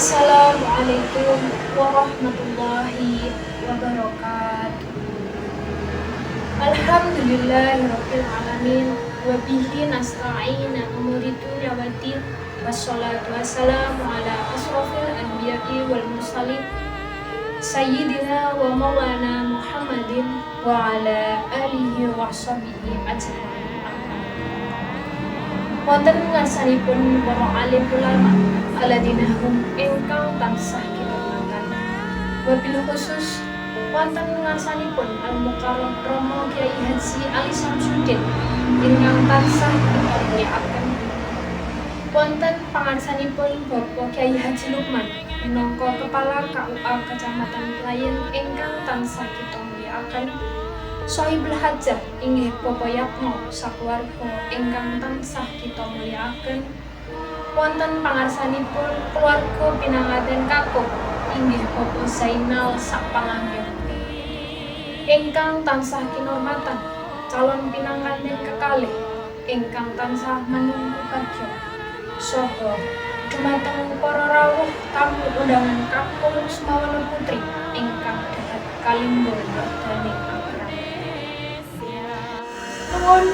Assalamualaikum warahmatullahi wabarakatuh. Alhamdulillahirabbil alamin wa bihi nasta'in umuri dunya waddin wassalatu wassalamu ala asrofil anbiya'i wal mursalin sayyidina wa maulana Muhammadin wa ala alihi wa sahbihi ajma'in. Wonten ngarsanipun para alim ulama alladzina hum ingkang tansah kinurmatan. Wabil khusus wonten ngarsanipun Al-Mukarram Romo Kyai Haji Ali Samsudin ingkang tansah dimulyakaken. Wonten pangarsanipun Bapak Kyai Haji Lukman minangka Kepala KUA Kecamatan Klayen ingkang tansah kita mulyakaken. Sohibul hajah inggih Bapak Yatmo sakeluarga ingkang tansah kita mulyakaken. Wonten pangarsanipun keluarga pinanganten kakung inggih Bapak Zainal sapanganggenipun ingkang tansah kinurmatan calon pinanganten kekalih ingkang tansah manunggu bagya saha dhumateng para rawuh tamu undangan kakung Sumawana Putri ingkang dahat kalimbo werdaning nuwun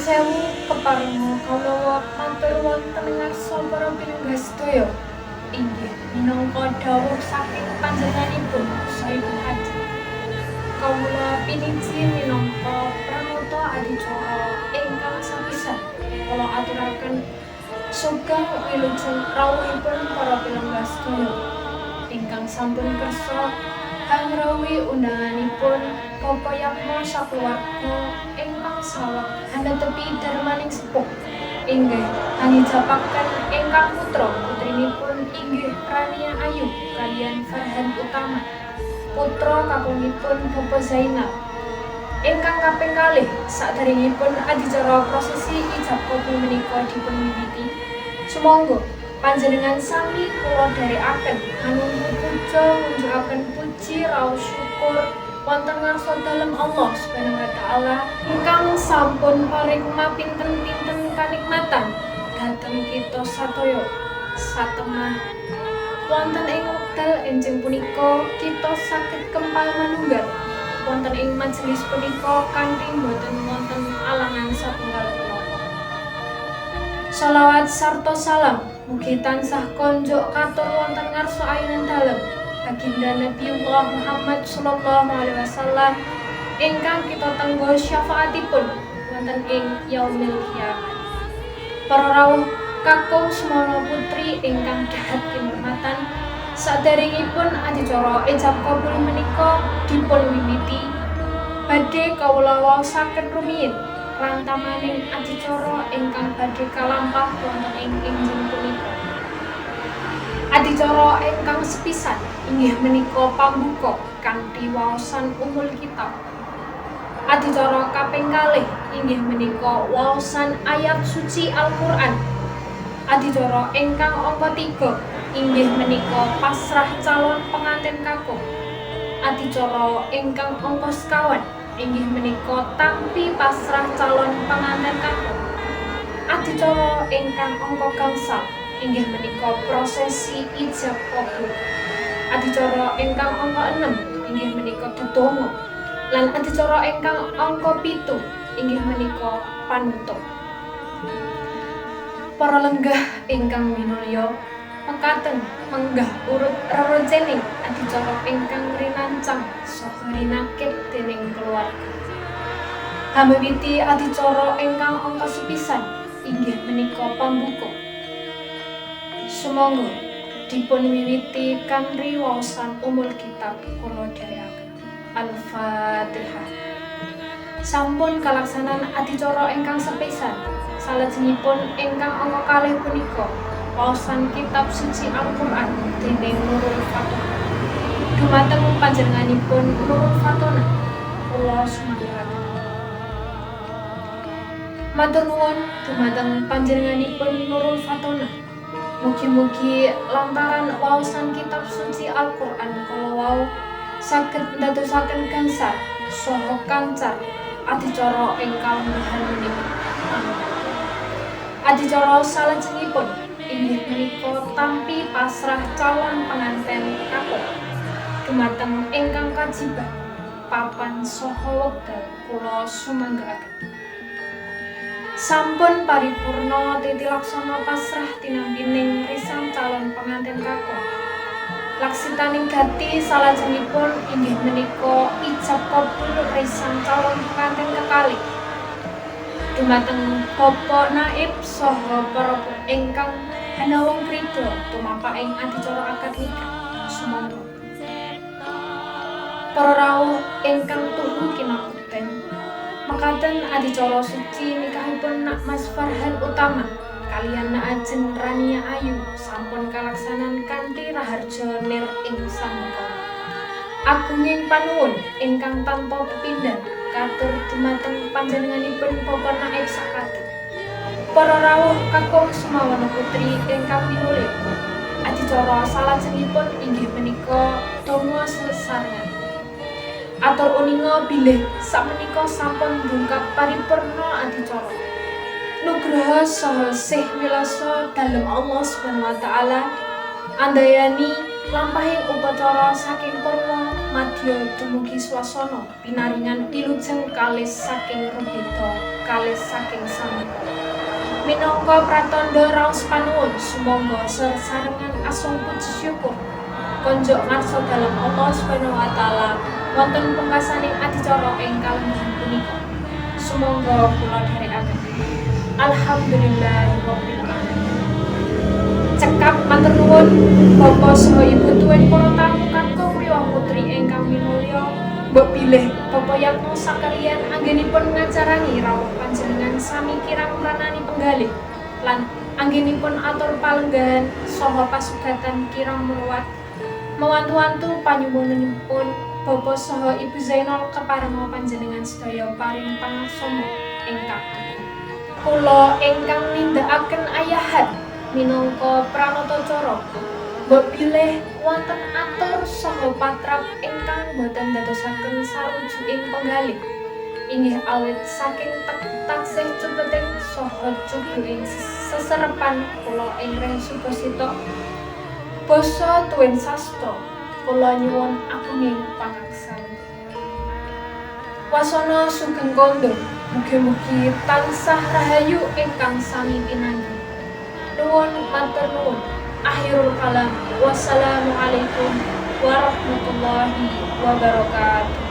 sewu keparenga kawula matur wonten ngarsa para pinunggas sedaya inggih minangka dawuh saking panjenenganipun Sohibul hajah kawula piniji minangka pranata adicara ingkang sapisan kula aturaken sugeng wilujeng rawuhipun para pinunggas sedaya ingkang sampun kersa angrawuhi undanganipun Bapak Yatmo sakeluarga ingkang saweg hanetepi darmaning sepuh inggih angijapaken ingkang putra putrinipun inggih Rania Ayu kaliyan Farhan Utama putra kakungipun Bapak Zainal ingkang kaping kalih saderengipun adicara prosesi ijab kabul menika dipunwiwiti. Sumangga panjenengan sami kula dherekaken manunggu puja ngunjukaken puji raos syukur wonten ngarsa dalem Allah Subhanahu wa taala ingkang sampun paring mapinten-pinten kanikmatan dhateng kita sadaya satemah wonten ing wekdal enjing punika kita saged kempal manunggal wonten ing majelis punika kanthi boten wonten alangan satunggal menapa. Shalawat sarta salam mugi tansah konjuk katur wonten ngarsa ayunan dalem baginda Nabiullah Muhammad sallallahu alaihi wasallam ingkang kita tenggo syafaatipun wonten ing yaumil kiamat. Para rawuh kakung Sumawana Putri ingkang dahat kinurmatan saderengipun adicara ijab kabul menika dipun wiwiti badhe kawula waosaken rumiyin rantamaning adicara ingkang badhe kalampah wonten ing injil punika. Adicara ingkang sepisan inggih menika pambuka kanthi waosan umul kitab. Adicara kaping kalih inggih menika waosan ayat suci Al-Qur'an. Adicara ingkang angka 3 inggih menika pasrah calon pengantin kakung. Adicara ingkang angka sekawan inggih menika tampi pasrah calon pengantin kakung. Adicara ingkang angka gangsal inggih menika prosesi ijab kabul. Adicara ingkang angka 6 inggih menika dedonga lan adicara ingkang angka 7 inggih menika panutup. Para lenggah ingkang minulya mekaten menggah urut rerejening adicara ingkang rinancang saha rinakit dening keluarga. Hamiwiti adicara ingkang angka sepisan inggih menika pambuka. Sumangga dipun wiwiti kanthi waosan umul kitab kula dherekaken. Al-Fatihah. Sampun kalaksanan adicara ingkang sepisan salajengipun ingkang angka kalih punika waosan kitab suci Al-Qur'an dening Nurul Fatona. Dumateng panjenenganipun Nurul Fatona kula sumanggaken. Matur nuwun dumateng panjenenganipun Nurul Fatona. Mugi-mugi lantaran waosan kitab suci Al-Qur'an kala wau saged ndadosaken gangsal saha kancar adicara ingkang mahan menika. Adicara salajengipun inggih inggih menika tampi pasrah calon penganten kakung dumateng ingkang kajiban papan saha wekdal kula sumanggaaken. Sampun paripurna titilaksana pasrah tinampining risang calon penganten kakung. Laksitaning gati salajengipun inggih menika ijab kabul risang calon penganten kekalih dumateng Bapak Naib saha para ingkang hanawang prida tumapak ing adicara akad nikah. Sumangga para rawuh ingkang tuhu kinakuten mekaten adicara suci nikahipun Nak Mas Farhan Utama kaliyan Nak Ajeng Rania Ayu sampun kalaksanan kanthi raharja nir ing sambekala. Agunging panuwun ingkang tanpa pepindhan katur dumateng panjenenganipun Bapak Naib sakati. Para rawuh kakung sumawana putri ingkang minulya. Adicara salajengipun inggih menika donga sesarengan. Atur uninga bilih sakmenika sampun ndungkap paripurna adicara. Nugraha saha sih wilasa dalem Allah Subhanahu wa taala andayani lampahing upacara saking purna madya dumugi swasana pinaringan wilujeng kalis saking rebeta kalis saking samika. Minangka pratandha raos panuwun sumangga sesarengan asung puji syukur konjuk ngarsa dalem Allah Subhanahu wa taala wonten pungkasaning adicara ing kalenggahan punika. Sumangga kula dherekaken. Alhamdulillahirabbil alamin. Cekap matur nuwun Bapak saha Ibu tuwin para tamu kakung riwah putri ingkang minulya. Mbok bilih Bapak Yatno sakaliyan anggenipun ngacarani rawuh panjenengan sami kirang pranani penggalih lan anggenipun atur palenggahan saha pasugatan kirang muruwat mewantu-wantu panyuwunipun Bapak saha Ibu Zainal keparenga panjenengan sedaya paring pangaksama ingkang agung. Kula ingkang nindakaken ayahan minangka pranatacara mbok bilih wonten atur saha patrap ingkang boten dadosaken sarujuking penggalih inggih awit saking taksih cupeting saha cubuing seserepan kula ing Resubasita basa tuwin sasta kula nyuwun agunging pangaksami. Wasana sugeng kandha mugi-mugi tansah rahayu ingkang sami pinanggih. Nuwun matur nuwun. Akhirul kalam. Wassalamualaikum warahmatullahi wabarakatuh.